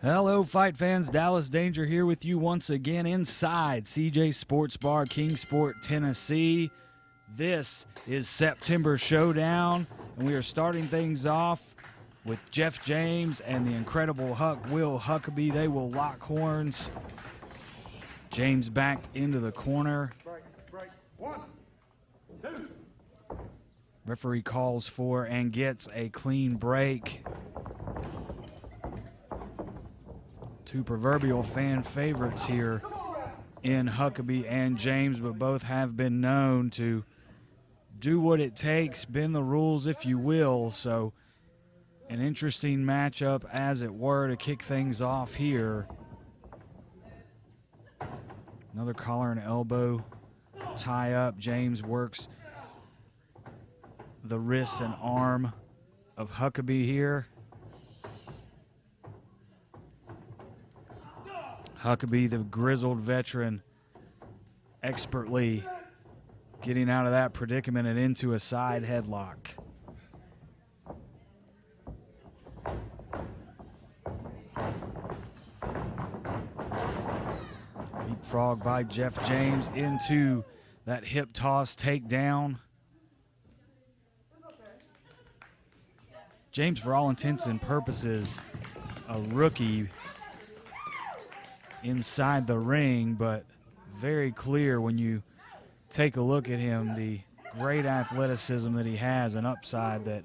Hello, fight fans. Dallas Danger here with you once again inside CJ Sports Bar, Kingsport, Tennessee. This is September Showdown, and we are starting things off with Jeff James and the incredible Will Huckabee. They will lock horns. James backed into the corner. Break. 1, 2. Referee calls for and gets a clean break. Two proverbial fan favorites here in Huckabee and James, but both have been known to do what it takes, bend the rules if you will. So an interesting matchup, as it were, to kick things off here. Another collar and elbow tie up. James works the wrist and arm of Huckabee here. Huckabee, the grizzled veteran, expertly getting out of that predicament and into a side headlock. Leapfrog by Jeff James into that hip toss takedown. James, for all intents and purposes, a rookie inside the ring, but very clear when you take a look at him, the great athleticism that he has, an upside that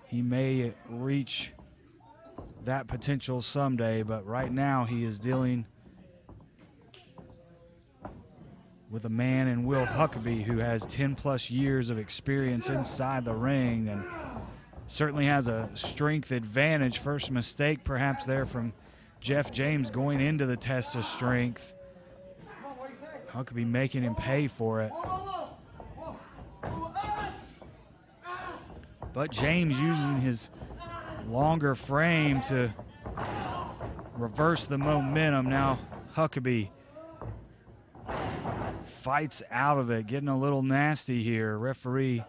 he may reach that potential someday, but right now he is dealing with a man in Will Huckabee who has 10+ years of experience inside the ring and certainly has a strength advantage. First mistake perhaps there from Jeff James going into the test of strength. Huckabee making him pay for it. But James using his longer frame to reverse the momentum. Now Huckabee fights out of it, getting a little nasty here. Referee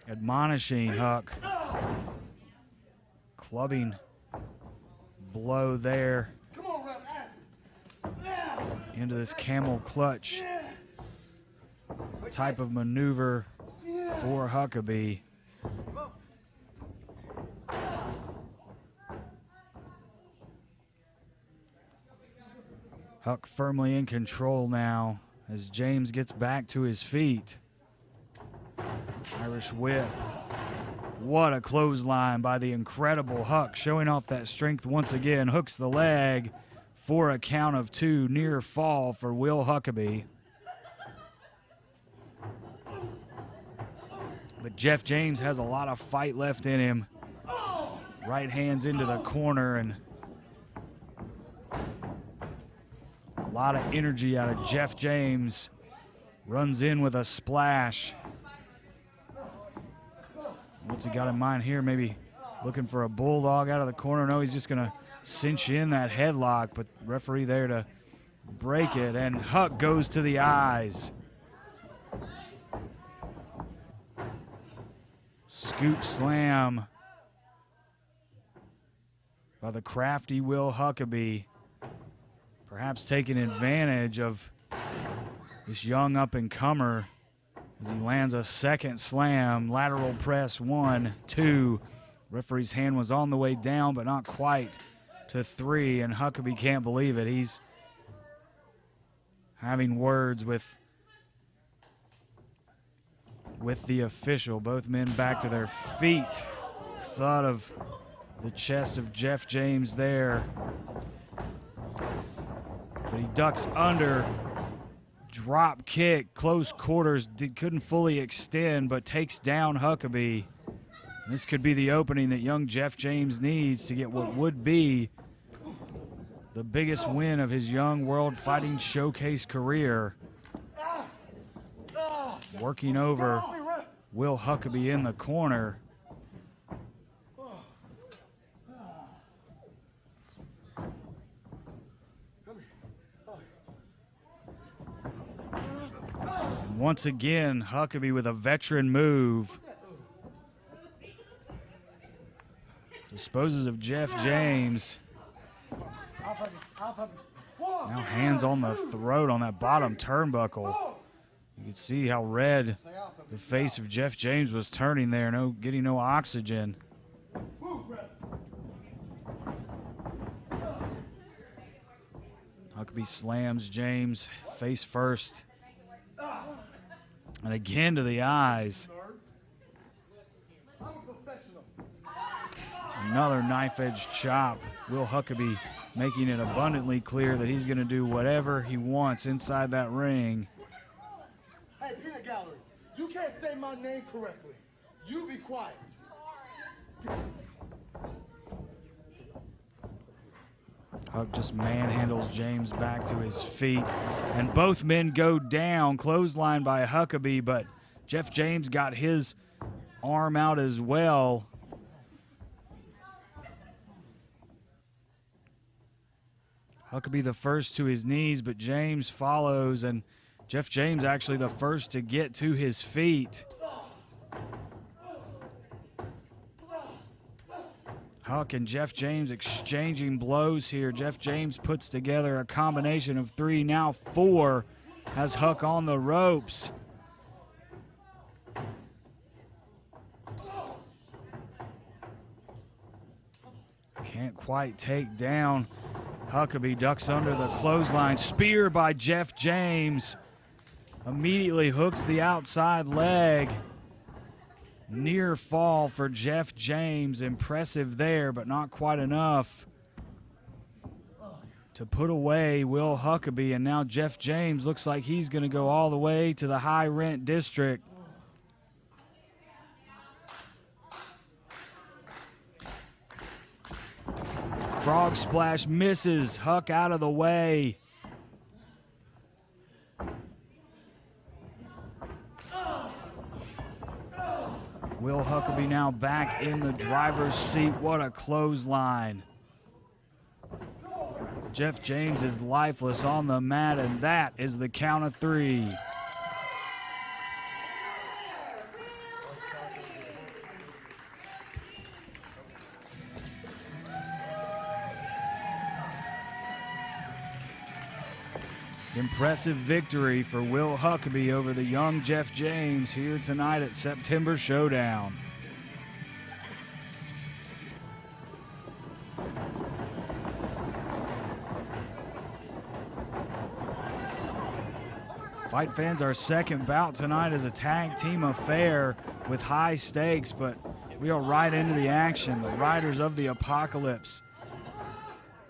admonishing Huck. Clubbing blow there into this camel clutch type of maneuver for Huckabee. Huck firmly in control now as James gets back to his feet. Irish whip. What a clothesline by the incredible Huck, showing off that strength once again. Hooks the leg for a count of 2. Near fall for Will Huckabee. But Jeff James has a lot of fight left in him. Right hands into the corner, and a lot of energy out of Jeff James. Runs in with a splash. What's he got in mind here? Maybe looking for a bulldog out of the corner. No, he's just going to cinch in that headlock, but referee there to break it, and Huck goes to the eyes. Scoop slam by the crafty Will Huckabee, perhaps taking advantage of this young up-and-comer as he lands a second slam. Lateral press, 1, 2. Referee's hand was on the way down, but not quite to 3, and Huckabee can't believe it. He's having words with the official. Both men back to their feet. Thought of the chest of Jeff James there, but he ducks under. Drop kick, close quarters, couldn't fully extend, but takes down Huckabee. This could be the opening that young Jeff James needs to get what would be the biggest win of his young World Fighting Showcase career. Working over Will Huckabee in the corner. Once again, Huckabee with a veteran move. Disposes of Jeff James. Now hands on the throat on that bottom turnbuckle. You can see how red the face of Jeff James was turning there, getting no oxygen. Huckabee slams James face first. And again to the eyes. Another knife-edge chop. Will Huckabee making it abundantly clear that he's going to do whatever he wants inside that ring. Hey, Peanut Gallery, you can't say my name correctly. You be quiet. Huck just manhandles James back to his feet, and both men go down, clothesline by Huckabee, but Jeff James got his arm out as well. Huckabee the first to his knees, but James follows, and Jeff James actually the first to get to his feet. Huck and Jeff James exchanging blows here. Jeff James puts together a combination of 3, now 4, has Huck on the ropes. Can't quite take down Huckabee. Ducks under the clothesline. Spear by Jeff James. Immediately hooks the outside leg. Near fall for Jeff James. Impressive there, but not quite enough to put away Will Huckabee. And now Jeff James looks like he's going to go all the way to the high rent district. Frog splash misses. Huck out of the way. Will Huckabee now back in the driver's seat. What a clothesline. Jeff James is lifeless on the mat, and that is the count of 3. Impressive victory for Will Huckabee over the young Jeff James here tonight at September Showdown. Fight fans, our second bout tonight is a tag team affair with high stakes, but we are right into the action. The Riders of the Apocalypse,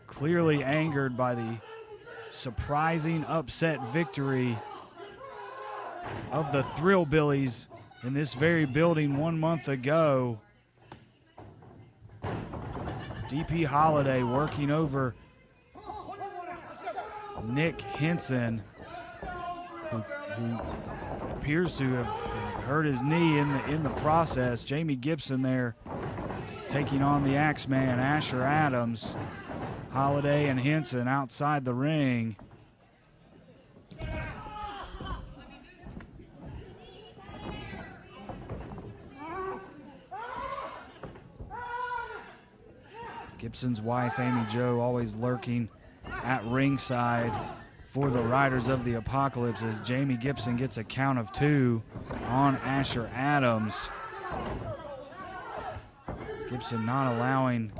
clearly angered by the surprising upset victory of the Thrillbillies in this very building 1 month ago. DP Holiday working over Nick Henson, who appears to have hurt his knee in the process. Jamie Gibson there taking on the Axeman, Asher Adams. Holiday and Henson outside the ring. Gibson's wife, Amy Jo, always lurking at ringside for the Riders of the Apocalypse as Jamie Gibson gets a count of 2 on Asher Adams. Gibson not allowing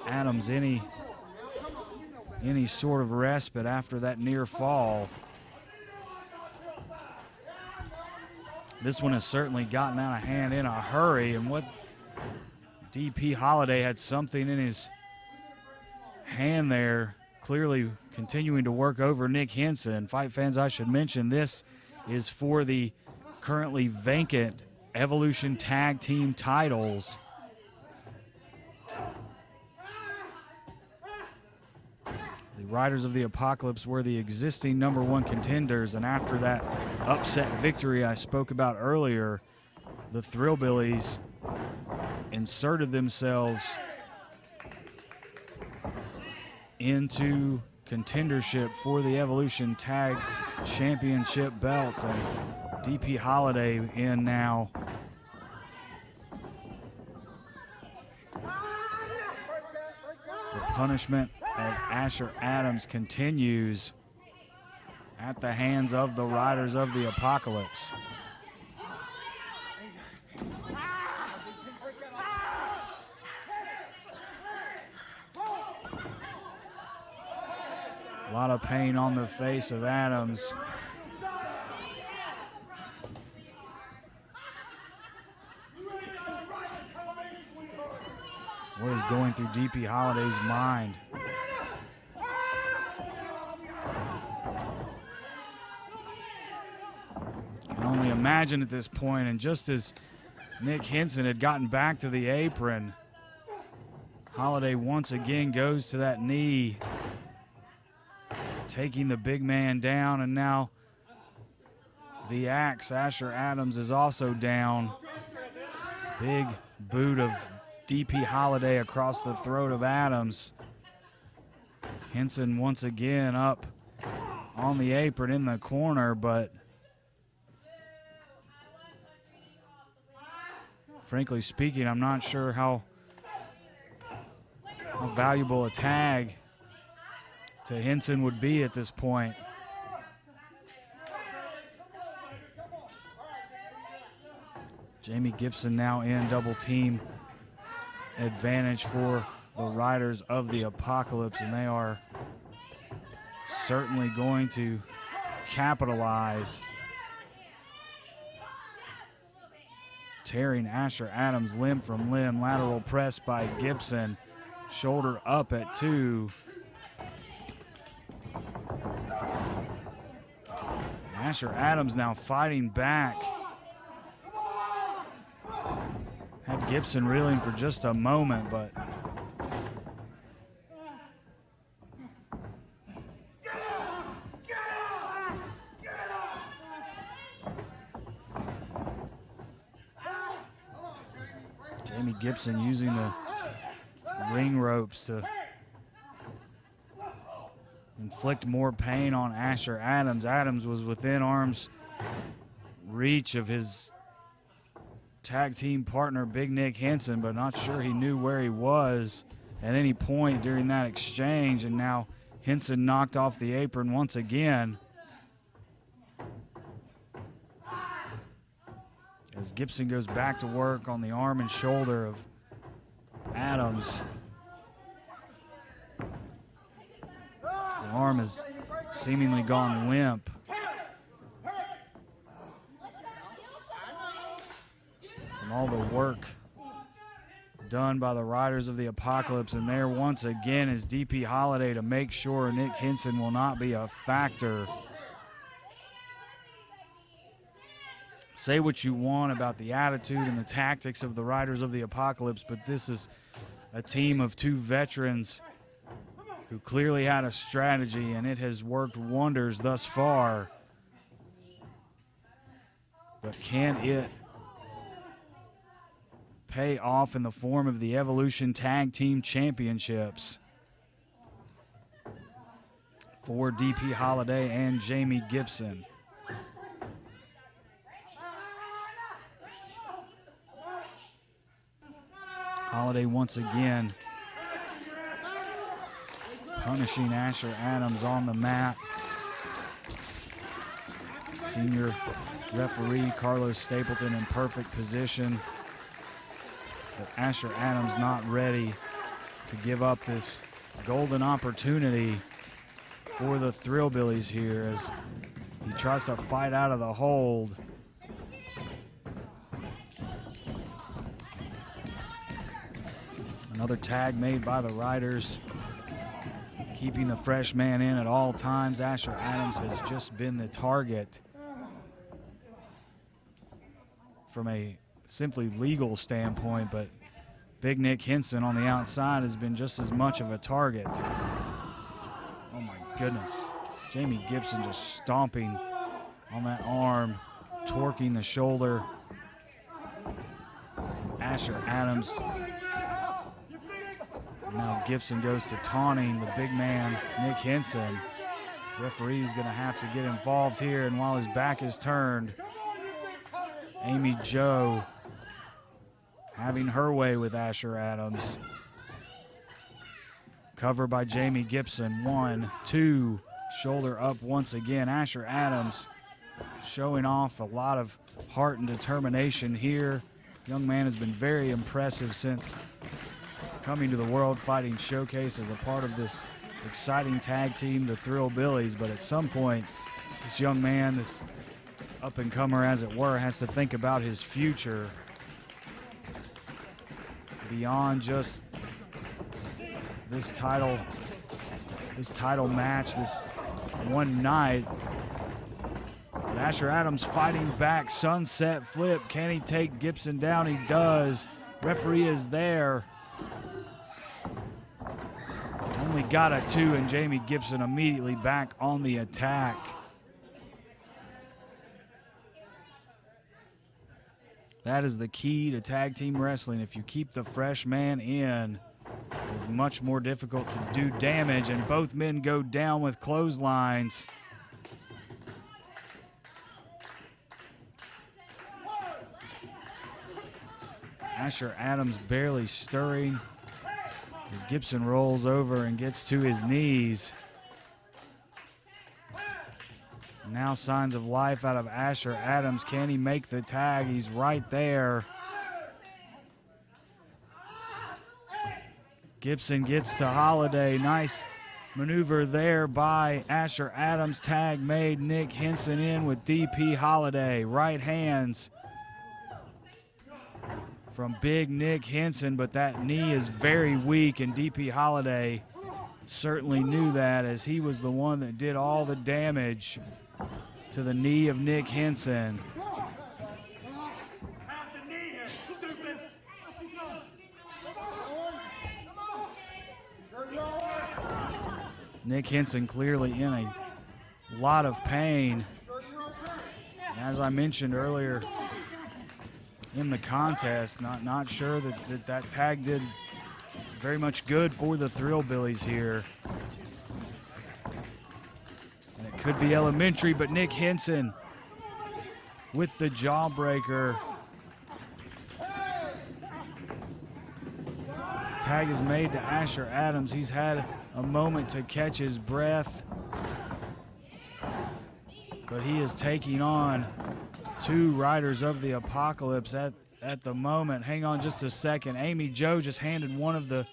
Adams any sort of respite after that near fall. This one has certainly gotten out of hand in a hurry, and what DP Holiday had something in his hand there, clearly continuing to work over Nick Henson. Fight fans, I should mention this is for the currently vacant Evolution Tag Team titles. The Riders of the Apocalypse were the existing #1 contenders, and after that upset victory I spoke about earlier, the Thrillbillies inserted themselves into contendership for the Evolution Tag Championship belts, and DP Holiday in now. punishment of Asher Adams continues at the hands of the Riders of the Apocalypse. A lot of pain on the face of Adams. What is going through DP Holiday's mind? Can only imagine at this point, and just as Nick Henson had gotten back to the apron, Holiday once again goes to that knee, taking the big man down, and now the axe, Asher Adams, is also down. Big boot of DP Holiday across the throat of Adams. Henson once again up on the apron in the corner, but frankly speaking, I'm not sure how valuable a tag to Henson would be at this point. Jamie Gibson now in double team advantage for the Riders of the Apocalypse, and they are certainly going to capitalize. Tearing Asher Adams limb from limb, lateral press by Gibson, shoulder up at 2. Asher Adams now fighting back. Had Gibson reeling for just a moment, but Jamie Gibson using the ring ropes to inflict more pain on Asher Adams. Adams was within arm's reach of his tag team partner, Big Nick Henson, but not sure he knew where he was at any point during that exchange, and now Henson knocked off the apron once again. As Gibson goes back to work on the arm and shoulder of Adams. The arm has seemingly gone limp. From all the work done by the Riders of the Apocalypse, and there once again is DP Holiday to make sure Nick Henson will not be a factor. Say what you want about the attitude and the tactics of the Riders of the Apocalypse, but this is a team of 2 veterans who clearly had a strategy, and it has worked wonders thus far. But can it pay off in the form of the Evolution Tag Team Championships for DP Holiday and Jamie Gibson? Holiday once again punishing Asher Adams on the mat. Senior referee Carlos Stapleton in perfect position. But Asher Adams not ready to give up this golden opportunity for the Thrillbillies here as he tries to fight out of the hold. Another tag made by the Riders, keeping the fresh man in at all times. Asher Adams has just been the target from a simply legal standpoint, but Big Nick Henson on the outside has been just as much of a target. Oh my goodness. Jamie Gibson just stomping on that arm, torquing the shoulder. Asher Adams. Now Gibson goes to taunting the big man, Nick Henson. Referee's going to have to get involved here, and while his back is turned, Amy Jo having her way with Asher Adams. Cover by Jamie Gibson. 1, 2, shoulder up once again. Asher Adams showing off a lot of heart and determination here. Young man has been very impressive since coming to the World Fighting Showcase as a part of this exciting tag team, the Thrill Billies. But at some point, this young man, this up-and-comer as it were, has to think about his future beyond just this title match, this one night. But Asher Adams fighting back, sunset flip. Can he take Gibson down? He does. Referee is there. Only got a 2, and Jamie Gibson immediately back on the attack. That is the key to tag team wrestling. If you keep the fresh man in, it's much more difficult to do damage, and both men go down with clotheslines. Asher Adams barely stirring as Gibson rolls over and gets to his knees. Now signs of life out of Asher Adams. Can he make the tag? He's right there. Gibson gets to Holiday. Nice maneuver there by Asher Adams. Tag made. Nick Henson in with DP Holiday. Right hands from big Nick Henson, but that knee is very weak, and DP Holiday certainly knew that, as he was the one that did all the damage to the knee of Nick Henson. Nick Henson clearly in a lot of pain. As I mentioned earlier in the contest, not sure that tag did very much good for the Thrill Billies here. And it could be elementary, but Nick Henson with the jawbreaker. Tag is made to Asher Adams. He's had a moment to catch his breath, but he is taking on 2 Riders of the Apocalypse at the moment. Hang on just a second. Amy Jo just handed one of the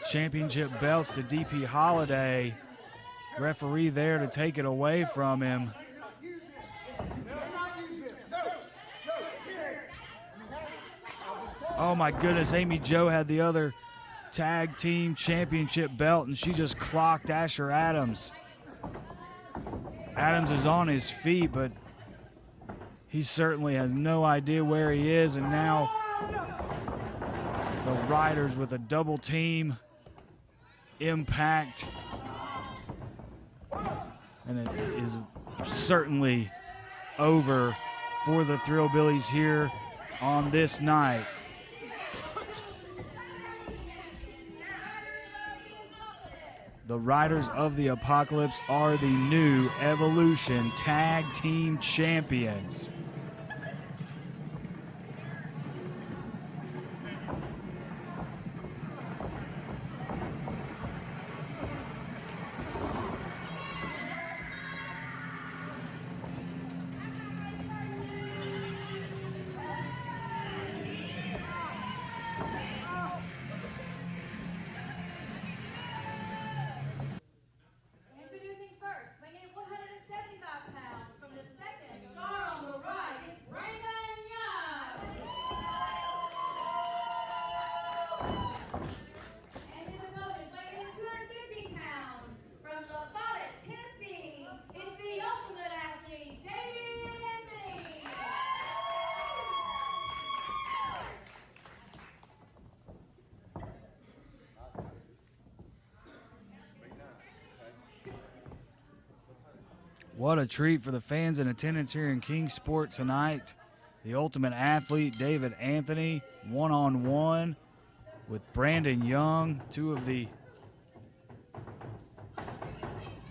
championship belts to DP Holiday. Referee there to take it away from him. Oh my goodness, Amy Jo had the other tag team championship belt, and she just clocked Asher Adams. Adams is on his feet, but he certainly has no idea where he is, and now the Riders with a double team impact. And it is certainly over for the Thrill Billies here on this night. The Riders of the Apocalypse are the new Evolution Tag Team Champions. What a treat for the fans in attendance here in Kingsport tonight. The Ultimate Athlete, David Anthony, one-on-one with Brandon Young, 2 of the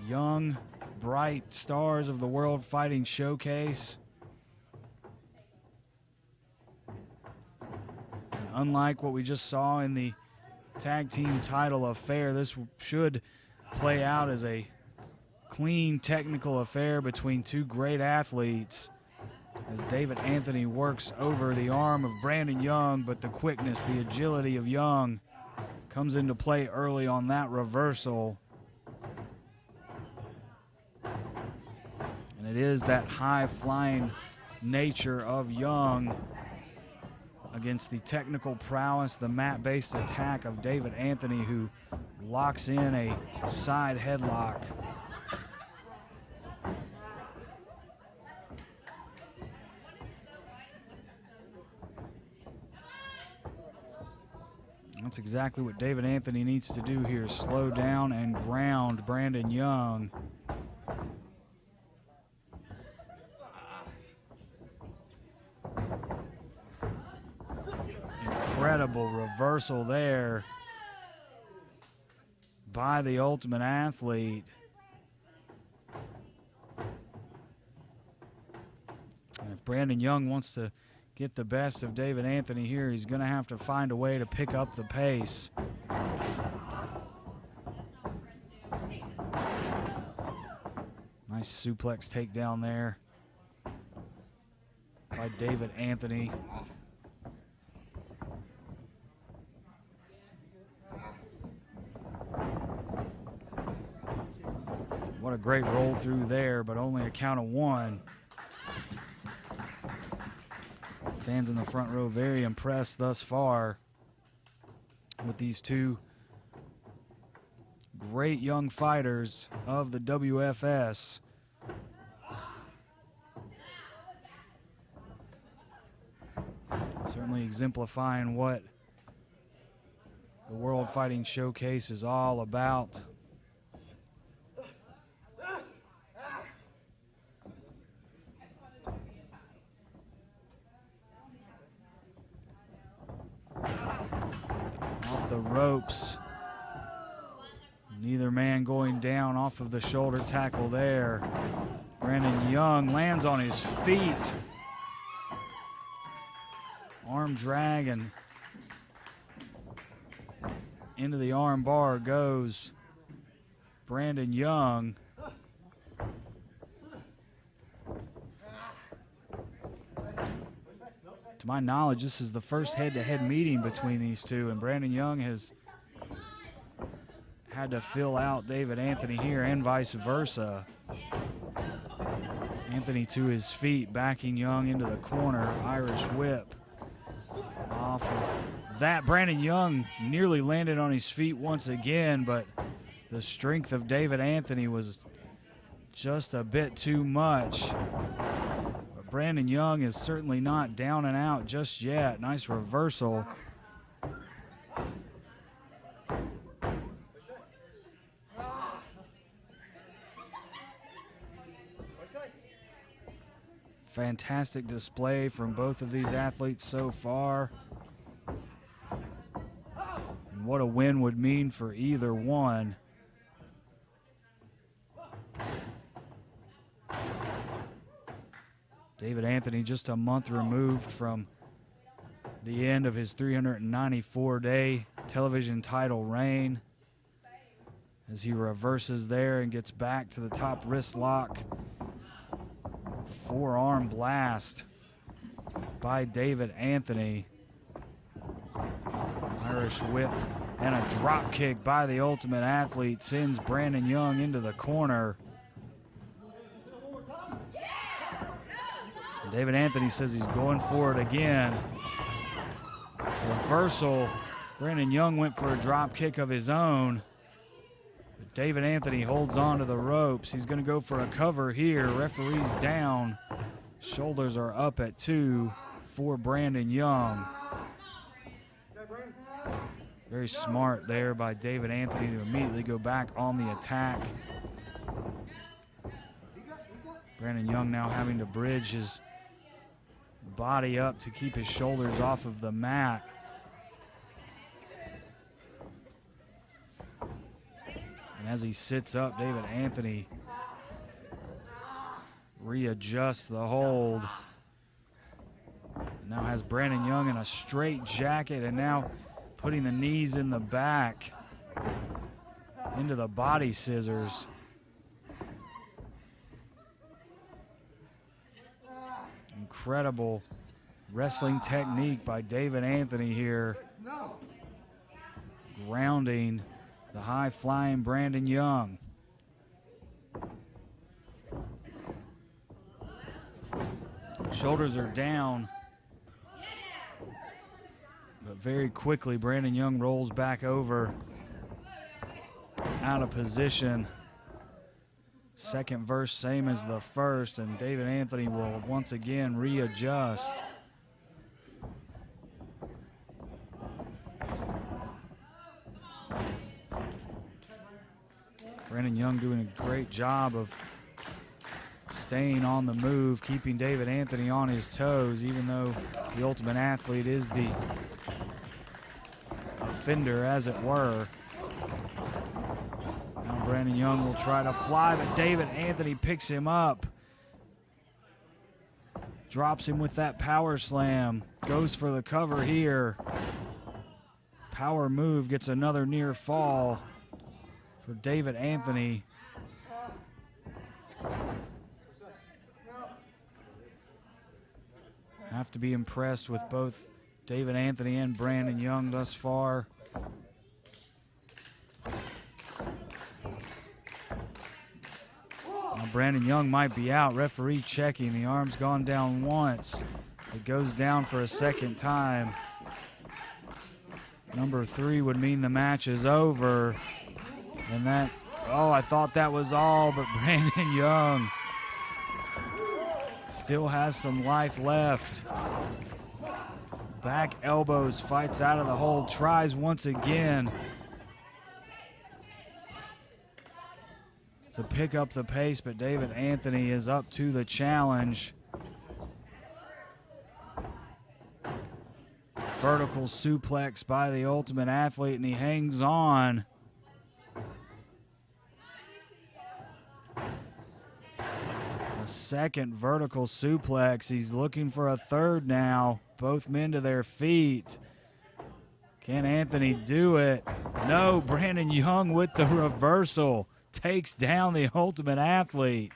young, bright stars of the World Fighting Showcase. And unlike what we just saw in the tag team title affair. This should play out as a clean technical affair between two great athletes as David Anthony works over the arm of Brandon Young, but the quickness, the agility of Young comes into play early on that reversal. And it is that high-flying nature of Young against the technical prowess, the mat-based attack of David Anthony, who locks in a side headlock. That's exactly what David Anthony needs to do here, slow down and ground Brandon Young. Incredible reversal there by the Ultimate Athlete. And if Brandon Young wants to get the best of David Anthony here, he's going to have to find a way to pick up the pace. Nice suplex takedown there by David Anthony. What a great roll through there, but only a count of one. Fans in the front row very impressed thus far with these two great young fighters of the WFS. Certainly exemplifying what the World Fighting Showcase is all about. Off the ropes. Neither man going down off of the shoulder tackle there. Brandon Young lands on his feet. Arm drag and into the arm bar goes Brandon Young. To my knowledge, this is the first head-to-head meeting between these two, and Brandon Young has had to fill out David Anthony here and vice versa. Anthony to his feet, backing Young into the corner, Irish whip. Off of that, Brandon Young nearly landed on his feet once again, but the strength of David Anthony was just a bit too much. But Brandon Young is certainly not down and out just yet. Nice reversal. Fantastic display from both of these athletes so far. And what a win would mean for either one. David Anthony just a month removed from the end of his 394-day television title reign as he reverses there and gets back to the top wrist lock. Forearm blast by David Anthony. Irish whip and a drop kick by the Ultimate Athlete sends Brandon Young into the corner. And David Anthony says he's going for it again. Reversal. Brandon Young went for a drop kick of his own. David Anthony holds on to the ropes. He's going to go for a cover here. Referee's down. Shoulders are up at 2 for Brandon Young. Very smart there by David Anthony to immediately go back on the attack. Brandon Young now having to bridge his body up to keep his shoulders off of the mat. And as he sits up, David Anthony readjusts the hold. Now has Brandon Young in a straight jacket and now putting the knees in the back into the body scissors. Incredible wrestling technique by David Anthony here. Grounding the high-flying Brandon Young. Shoulders are down. But very quickly, Brandon Young rolls back over. Out of position. Second verse, same as the first, and David Anthony will once again readjust. Brandon Young doing a great job of staying on the move, keeping David Anthony on his toes, even though the Ultimate Athlete is the offender, as it were. Now Brandon Young will try to fly, but David Anthony picks him up. Drops him with that power slam. Goes for the cover here. Power move, gets another near fall for David Anthony. Have to be impressed with both David Anthony and Brandon Young thus far. Now Brandon Young might be out. Referee checking. The arm's gone down once. It goes down for a second time. Number 3 would mean the match is over. And that, oh, I thought that was all, but Brandon Young still has some life left. Back elbows, fights out of the hold, tries once again to pick up the pace, but David Anthony is up to the challenge. Vertical suplex by the Ultimate Athlete, and he hangs on. A second vertical suplex. He's looking for a third now. Both men to their feet. Can Anthony do it? No, Brandon Young with the reversal. Takes down the Ultimate Athlete.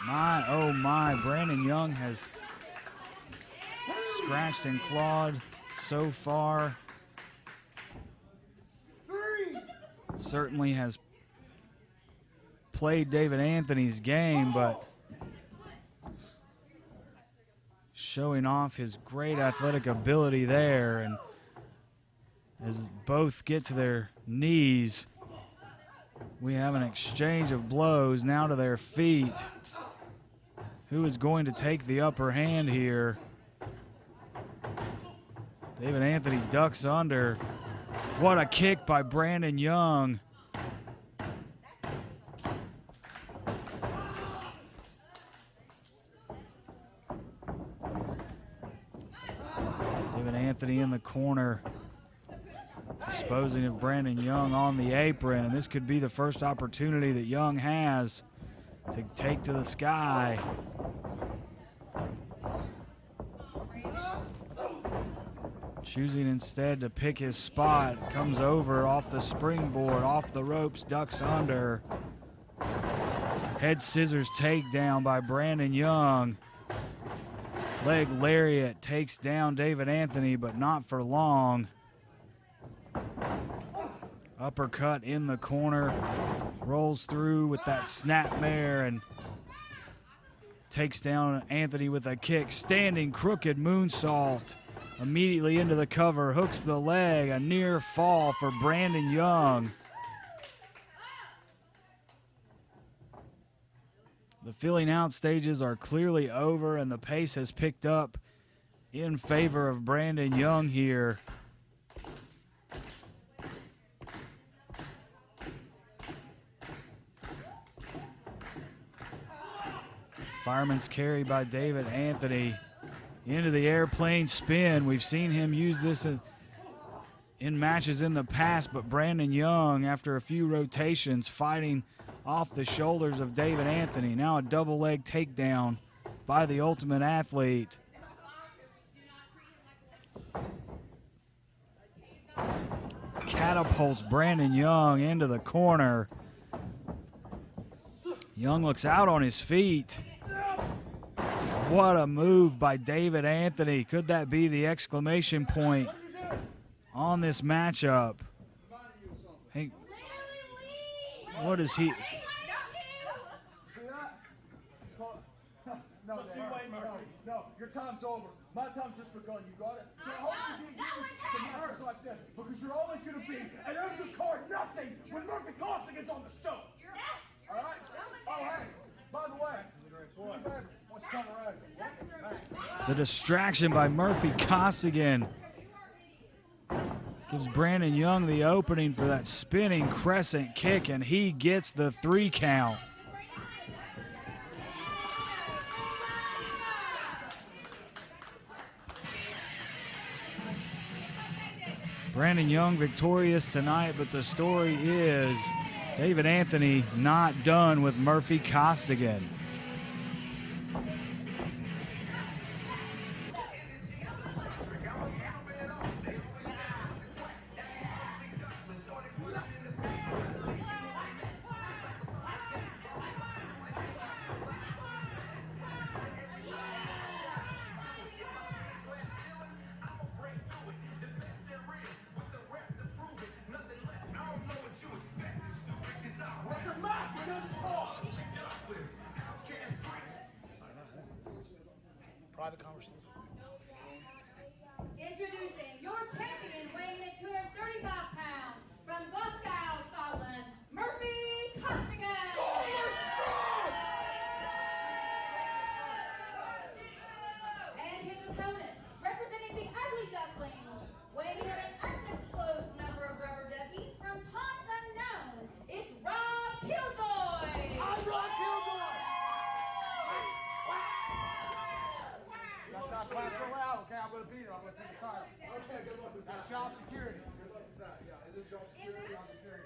My, oh my, Brandon Young has scratched and clawed so far. Certainly has played David Anthony's game, but showing off his great athletic ability there. And as both get to their knees, we have an exchange of blows now to their feet. Who is going to take the upper hand here? David Anthony ducks under. What a kick by Brandon Young. David Anthony in the corner, disposing of Brandon Young on the apron, and this could be the first opportunity that Young has to take to the sky. Choosing instead to pick his spot. Comes over off the springboard, off the ropes, ducks under. Head scissors takedown by Brandon Young. Leg lariat takes down David Anthony, but not for long. Uppercut in the corner. Rolls through with that snapmare and takes down Anthony with a kick. Standing crooked moonsault. Immediately into the cover, hooks the leg, a near fall for Brandon Young. The filling out stages are clearly over, and the pace has picked up in favor of Brandon Young here. Fireman's carry by David Anthony. Into the airplane spin. We've seen him use this in matches in the past, but Brandon Young, after a few rotations, fighting off the shoulders of David Anthony. Now a double leg takedown by the Ultimate Athlete. Catapults Brandon Young into the corner. Young looks out on his feet. What a move by David Anthony. Could that be the exclamation point on this matchup? Hey, what is he? No, your time's over. My time's just begun. You got it? So I hope you get used to matches like this because you're always going to be an undercard nothing when Murphy Costigan's on the show. All right? Oh, hey, by the way, what's coming around? The distraction by Murphy Costigan gives Brandon Young the opening for that spinning crescent kick, and he gets the 3 count. Brandon Young victorious tonight, but the story is David Anthony not done with Murphy Costigan. Private conversation. Introducing your champion, weighing in at 235 pounds, from Glasgow, Scotland, Murphy Costigan. And his opponent, representing the Ugly Ducklings, weighing in at an undisclosed number of rubber duckies from ponds unknown, it's Rob Killjoy. I'm Rob Killjoy. That's not clap so loud. Okay, I'm going to beat her. I'm going to take the title. Okay, good luck with that. That's job security. Good luck with that. Yeah, it is job security. I'm security.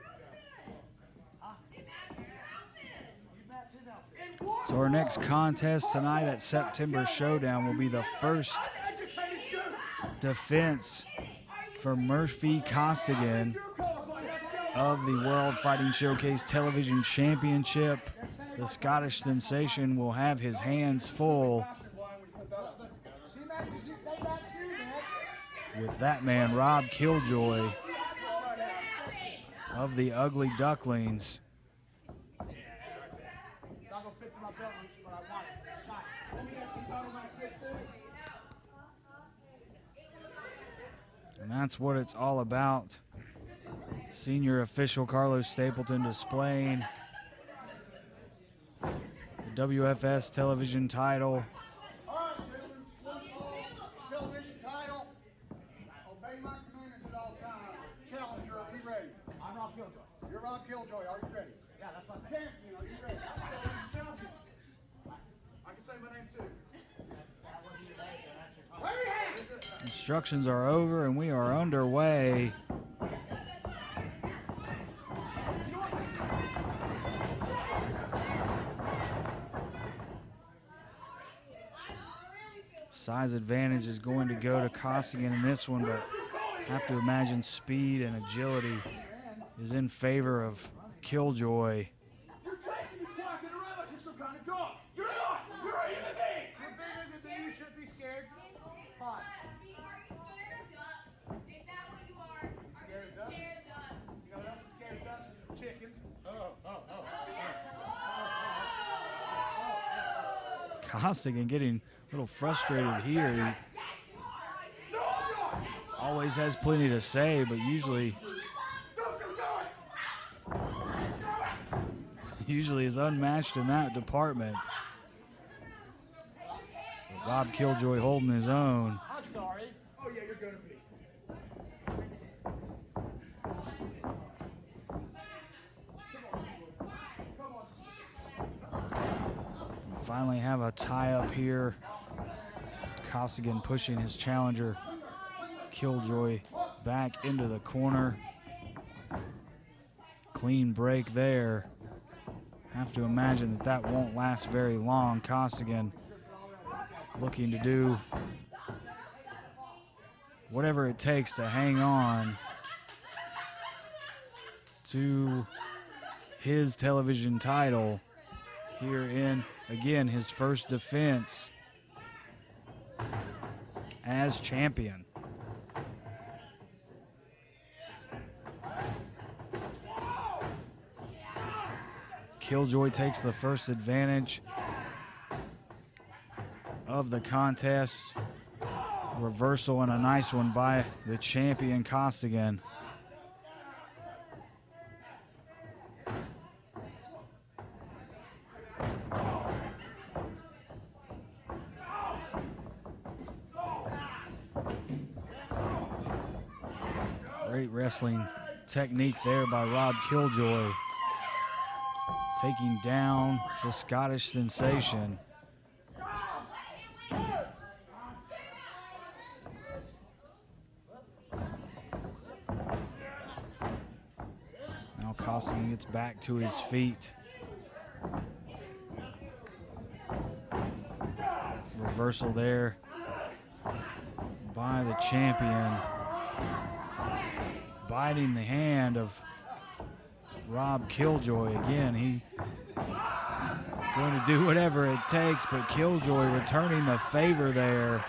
So our next contest tonight at September Showdown will be the first defense for Murphy Costigan of the World Fighting Showcase Television Championship. The Scottish sensation will have his hands full with that man, Rob Killjoy of the Ugly Ducklings. And that's what it's all about. Senior official Carlos Stapleton displaying the WFS television title. Television title. Obey my commanders at all times. Challenger, are you ready? I'm Rob Killjoy. You're Rob Killjoy. Are you ready? Yeah, that's what I'm saying. Champion, are you ready? Champion. I can say my name too. Instructions are over and we are underway. Size advantage is going to go to Costigan in this one, but I have to imagine speed and agility is in favor of Killjoy. You're chasing me quacking around like you're some kind of dog. You're not. You're a human being. You're bigger than me. You shouldn't be scared. Fine. Scared of ducks? You know what else is scared of ducks? Chickens. Costigan getting a little frustrated here. He always has plenty to say, but usually is unmatched in that department. But Rob Killjoy holding his own. I'm sorry. Oh yeah, you're gonna be. Finally have a tie-up here. Costigan pushing his challenger, Killjoy, back into the corner. Clean break there. Have to imagine that won't last very long. Costigan looking to do whatever it takes to hang on to his television title here in, again, his first defense as champion. Killjoy takes the first advantage of the contest. Reversal and a nice one by the champion Costigan. Great wrestling technique there by Rob Killjoy, taking down the Scottish sensation. Now Costigan gets back to his feet. Reversal there by the champion, biting the hand of Rob Killjoy. Again, he's going to do whatever it takes, but Killjoy returning the favor there.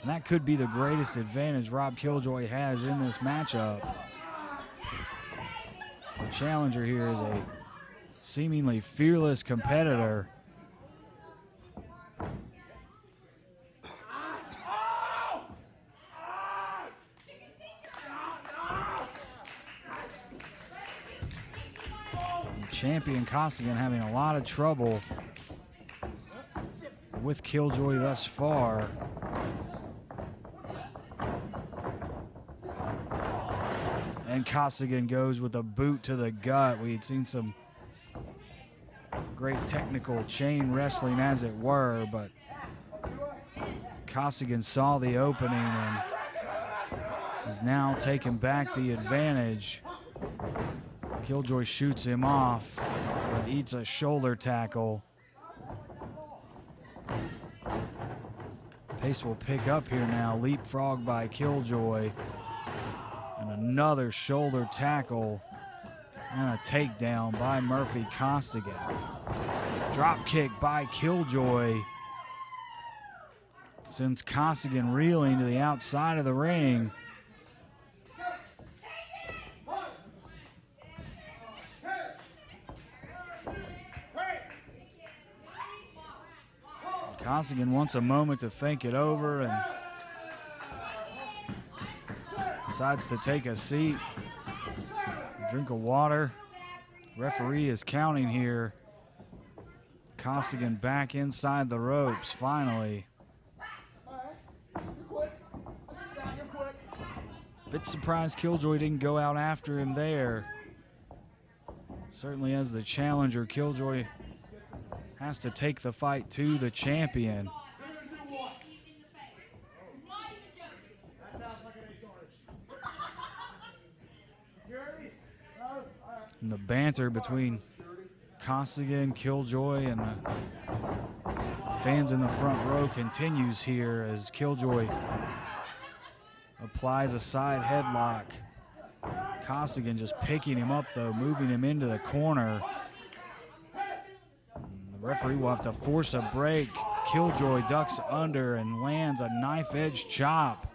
And that could be the greatest advantage Rob Killjoy has in this matchup. The challenger here is a seemingly fearless competitor. Champion Costigan having a lot of trouble with Killjoy thus far. And Costigan goes with a boot to the gut. We had seen some great technical chain wrestling, as it were, but Costigan saw the opening and is now taking back the advantage. Killjoy shoots him off, but eats a shoulder tackle. Pace will pick up here now. Leapfrog by Killjoy. And another shoulder tackle. And a takedown by Murphy Costigan. Drop kick by Killjoy. Sends Costigan reeling to the outside of the ring. Costigan wants a moment to think it over and decides to take a seat, drink of water. Referee is counting here. Costigan back inside the ropes, finally. Bit surprised Killjoy didn't go out after him there. Certainly as the challenger, Killjoy has to take the fight to the champion. And the banter between Costigan, Killjoy, and the fans in the front row continues here as Killjoy applies a side headlock. Costigan just picking him up, though, moving him into the corner. The referee will have to force a break. Killjoy ducks under and lands a knife-edge chop.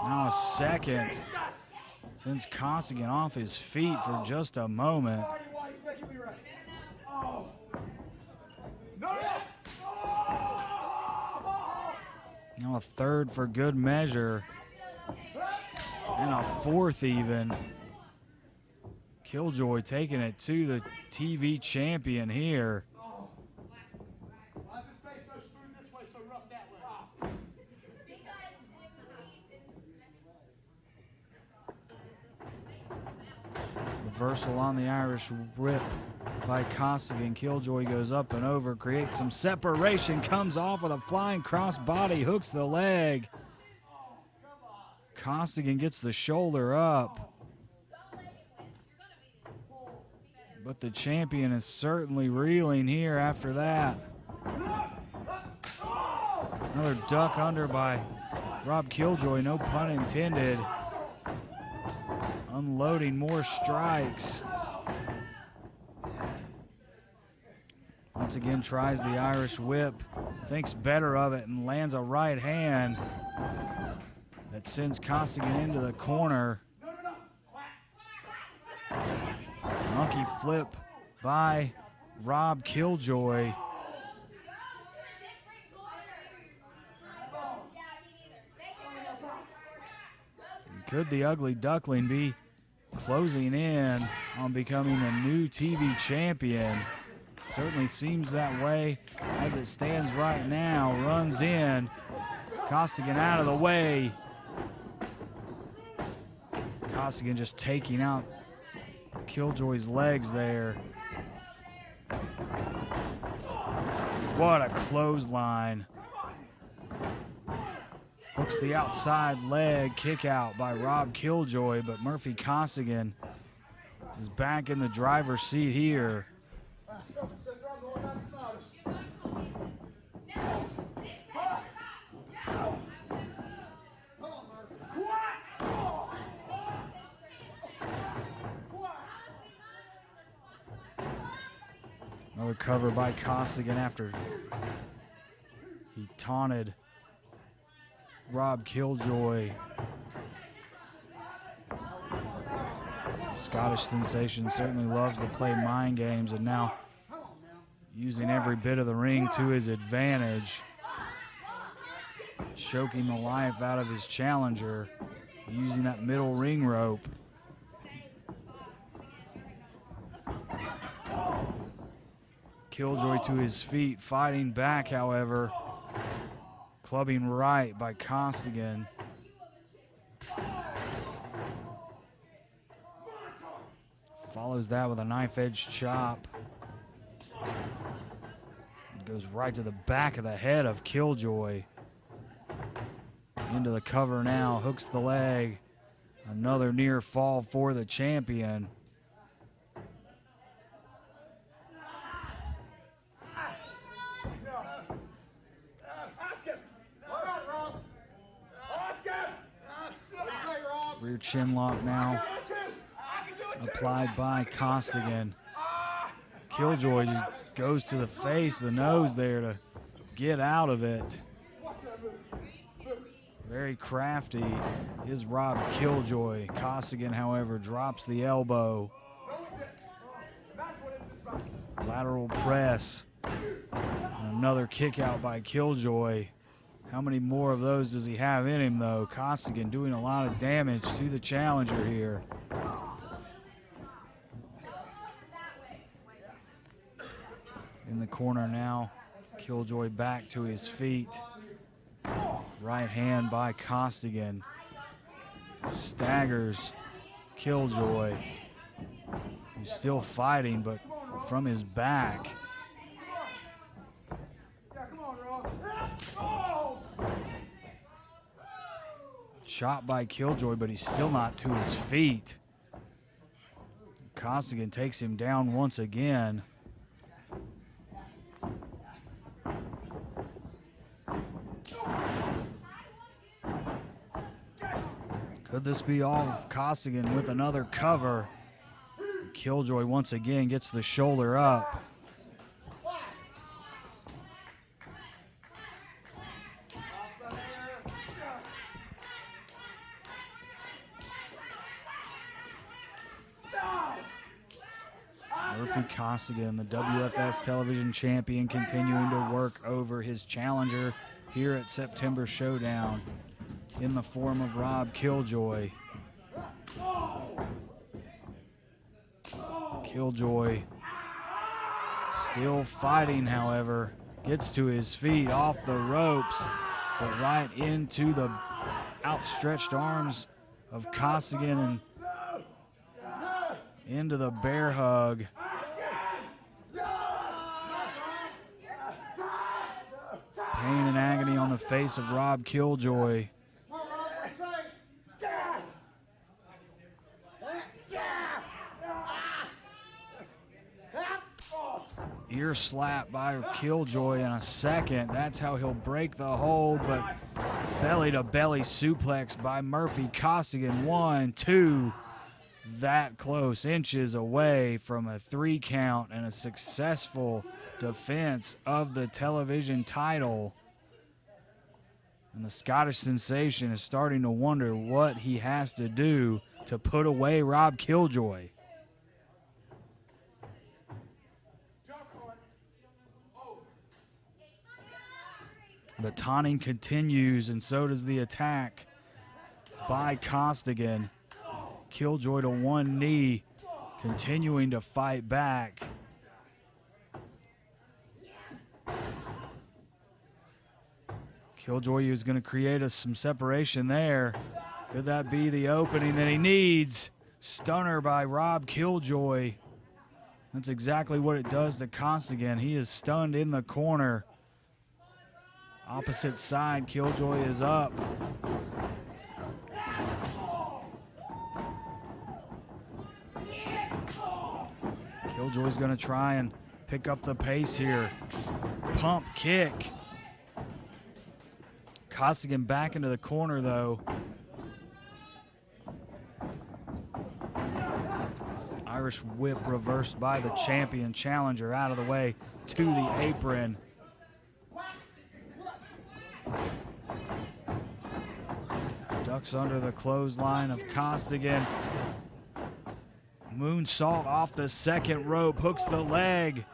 Now a second. Sends Costigan off his feet for just a moment. Now a third for good measure. And a fourth even. Killjoy taking it to the TV champion here. Reversal on the Irish whip by Costigan. Killjoy goes up and over, creates some separation, comes off with a flying crossbody, hooks the leg. Costigan gets the shoulder up. But the champion is certainly reeling here after that. Another duck under by Rob Killjoy, no pun intended. Unloading more strikes. Once again tries the Irish whip, thinks better of it and lands a right hand that sends Costigan into the corner. Monkey flip by Rob Killjoy. Could the Ugly Duckling be closing in on becoming a new TV champion? Certainly seems that way as it stands right now. Runs in. Costigan out of the way. Costigan just taking out Killjoy's legs there. What a clothesline. Hooks the outside leg, kick out by Rob Killjoy, but Murphy Costigan is back in the driver's seat here. Another cover by Costigan after he taunted Rob Killjoy. Scottish Sensation certainly loves to play mind games, and now using every bit of the ring to his advantage. Choking the life out of his challenger, using that middle ring rope. Killjoy to his feet, fighting back, however. Clubbing right by Costigan. Follows that with a knife-edge chop. Goes right to the back of the head of Killjoy. Into the cover now, hooks the leg. Another near fall for the champion. Rear chin lock now applied by Costigan. Killjoy just goes to the face, the nose there to get out of it. Very crafty is Rob Killjoy. Costigan, however, drops the elbow. Lateral press. Another kick out by Killjoy. How many more of those does he have in him, though? Costigan doing a lot of damage to the challenger here. In the corner now, Killjoy back to his feet. Right hand by Costigan. Staggers Killjoy. He's still fighting, but from his back. Shot by Killjoy, but he's still not to his feet. Costigan takes him down once again. Could this be all of Costigan with another cover? Killjoy once again gets the shoulder up. Murphy Costigan, the WFS television champion, continuing to work over his challenger here at September Showdown in the form of Rob Killjoy. Killjoy still fighting, however, gets to his feet off the ropes, but right into the outstretched arms of Costigan and into the bear hug. Pain and agony on the face of Rob Killjoy. Ear slap by Killjoy in a second. That's how he'll break the hold, but belly-to-belly suplex by Murphy Costigan. 1, 2, that close, inches away from a 3 count and a successful defense of the television title. And the Scottish Sensation is starting to wonder what he has to do to put away Rob Killjoy. The taunting continues, and so does the attack by Costigan. Killjoy to one knee, continuing to fight back. Killjoy is going to create some separation there. Could that be the opening that he needs? Stunner by Rob Killjoy. That's exactly what it does to Costigan. He is stunned in the corner. Opposite side, Killjoy is up. Killjoy's going to try and pick up the pace here. Pump kick. Costigan back into the corner, though. Irish whip reversed by the champion challenger, out of the way to the apron. Ducks under the clothesline of Costigan. Moonsault off the second rope, hooks the leg.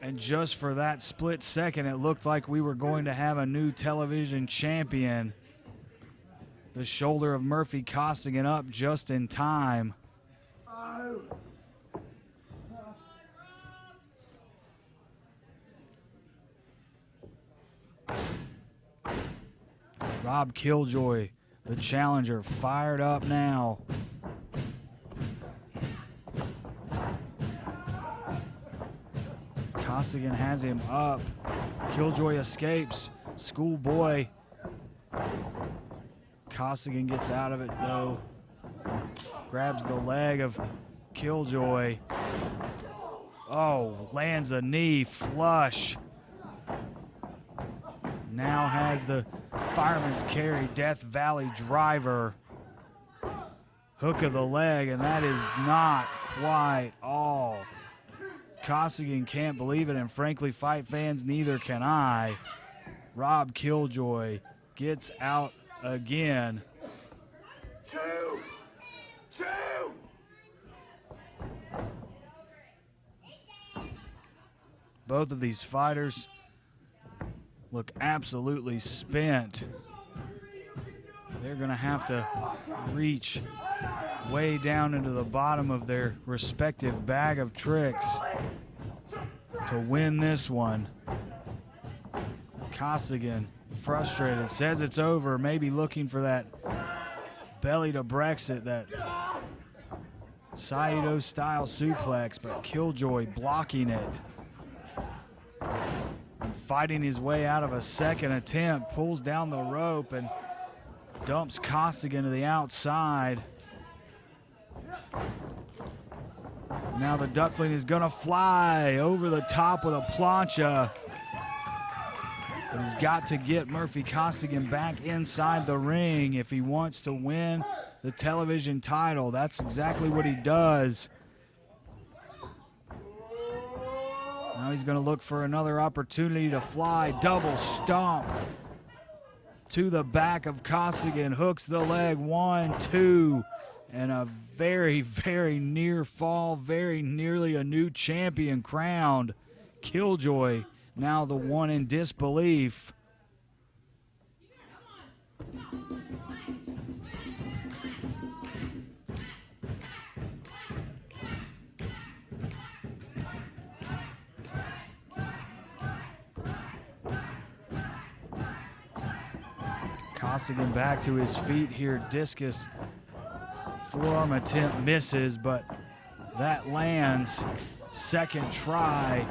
And just for that split second, it looked like we were going to have a new television champion. The shoulder of Murphy Costigan up just in time. Rob Killjoy, the challenger, fired up now. Costigan has him up. Killjoy escapes. Schoolboy. Costigan gets out of it, though. Grabs the leg of Killjoy. Oh, lands a knee flush. Now has the fireman's carry, Death Valley driver. Hook of the leg, and that is not quite all. Costigan can't believe it, and frankly, fight fans, neither can I. Rob Killjoy gets out again. Two. Both of these fighters look absolutely spent. They're going to have to reach way down into the bottom of their respective bag of tricks to win this one. Costigan, frustrated, says it's over, maybe looking for that belly to Brexit, that Saito-style suplex, but Killjoy blocking it. Fighting his way out of a second attempt, pulls down the rope and dumps Costigan to the outside. Now the duckling is gonna fly over the top with a plancha. But he's got to get Murphy Costigan back inside the ring if he wants to win the television title. That's exactly what he does. Now he's going to look for another opportunity to fly. Double stomp to the back of Costigan. Hooks the leg. 1, 2. And a very, very near fall. Very nearly a new champion crowned. Killjoy now the one in disbelief. Costigan back to his feet here. Discus forearm attempt misses, but that lands. Second try.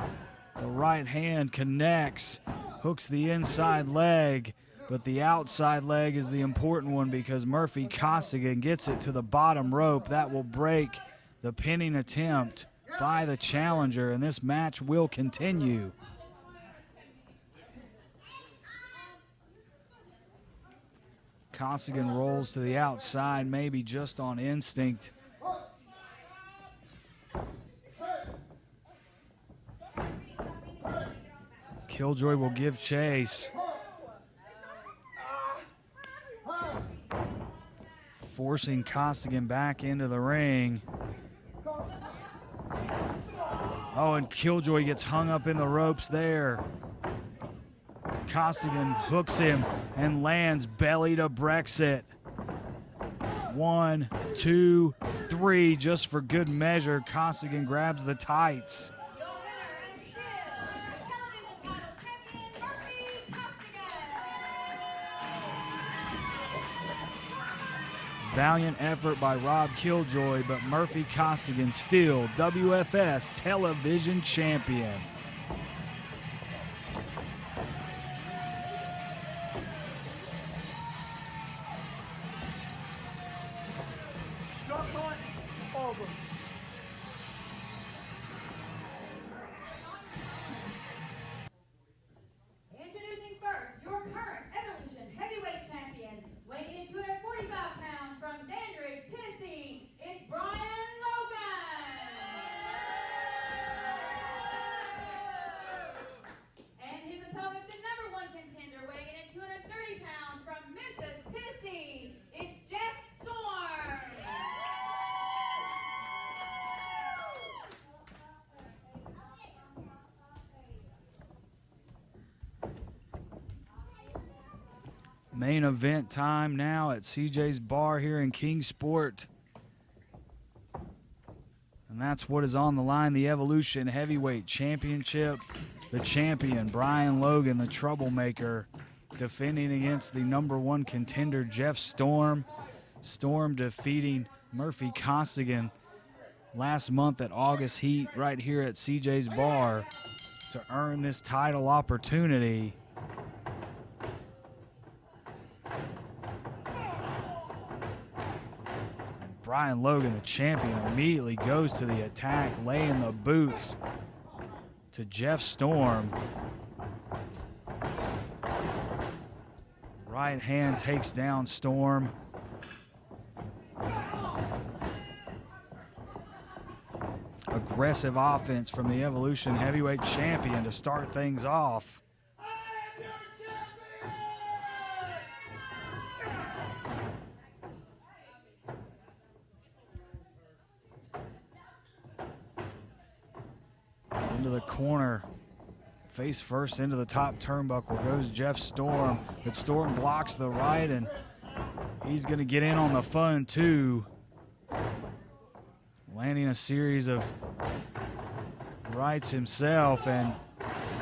The right hand connects. hooks the inside leg, but the outside leg is the important one because Murphy Costigan gets it to the bottom rope. That will break the pinning attempt by the challenger, and this match will continue. Costigan rolls to the outside, maybe just on instinct. Killjoy will give chase. Forcing Costigan back into the ring. Oh, and Killjoy gets hung up in the ropes there. Costigan hooks him and lands belly to Brexit. 1, 2, 3, just for good measure. Costigan grabs the tights. Your winner and still television title champion, Murphy Costigan. Valiant effort by Rob Killjoy, but Murphy Costigan still WFS television champion. Duck hunt over. Introducing first your current Evolution heavyweight champion, weighing in 245 pounds from Dandridge, Tennessee, it's Brian Logan. And his opponent, the #1 contender, weighing in 230 pounds from Memphis, Tennessee, it's Jeff Storm. Main event time now at CJ's Bar here in Kingsport. And that's what is on the line, the Evolution Heavyweight Championship. The champion, Brian Logan, the troublemaker, defending against the #1 contender, Jeff Storm. Storm defeating Murphy Costigan last month at August Heat right here at CJ's Bar to earn this title opportunity. Brian Logan, the champion, immediately goes to the attack, laying the boots to Jeff Storm. Right hand takes down Storm. Aggressive offense from the Evolution heavyweight champion to start things off. Into the corner, face first into the top turnbuckle goes Jeff Storm, but Storm blocks the right, and he's going to get in on the fun too, landing a series of rights himself, and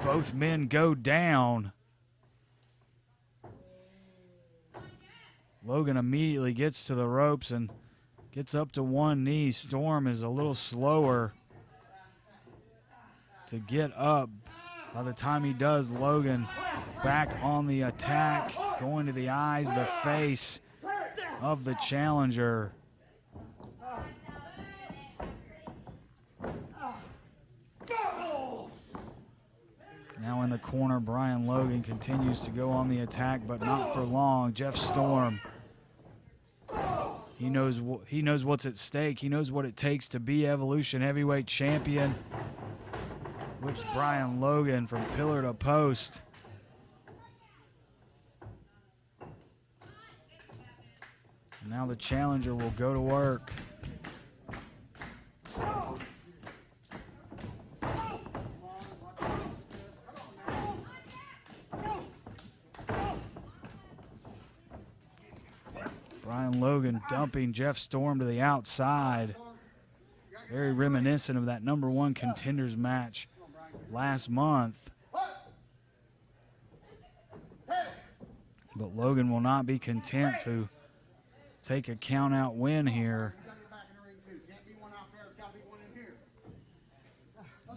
both men go down. Logan immediately gets to the ropes and gets up to one knee. Storm is a little slower to get up. By the time he does, Logan back on the attack, going to the eyes, the face of the challenger. Now in the corner, Brian Logan continues to go on the attack, but not for long. Jeff Storm, he knows what's at stake. He knows what it takes to be Evolution heavyweight champion. Whips Brian Logan from pillar to post. Now the challenger will go to work. Brian Logan dumping Jeff Storm to the outside. Very reminiscent of that #1 contenders match last month. But Logan will not be content to take a count-out win here.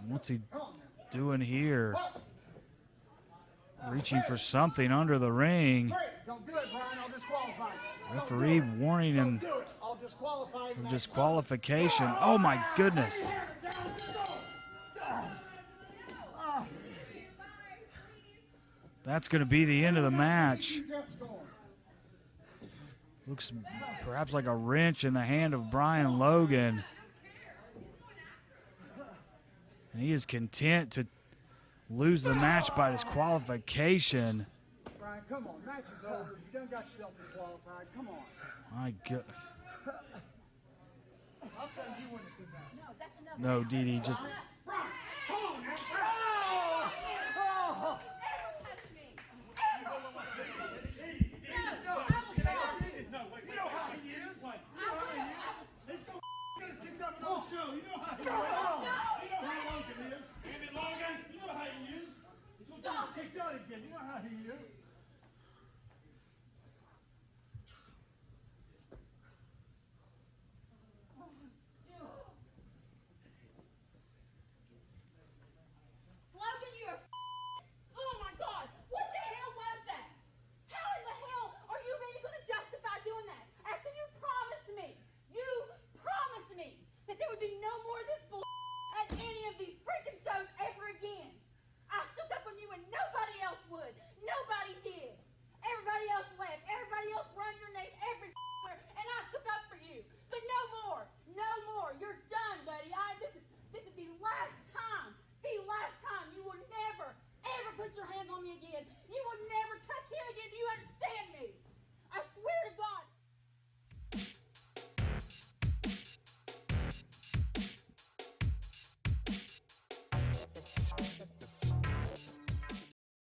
What's he doing here? reaching for something under the ring. Great. Don't do it, Brian. I'll disqualify you. Referee warning him Do it. I'll disqualify you. of disqualification. Oh my goodness. That's going to be the end of the match. Looks perhaps like a wrench in the hand of Brian Logan. And he is content to lose the match by disqualification. Brian, come on. Match is over. You done got yourself disqualified. Come on. My goodness. I'll tell you when it's enough. No, that's enough. No, Dee Dee, just Brian, come on, man.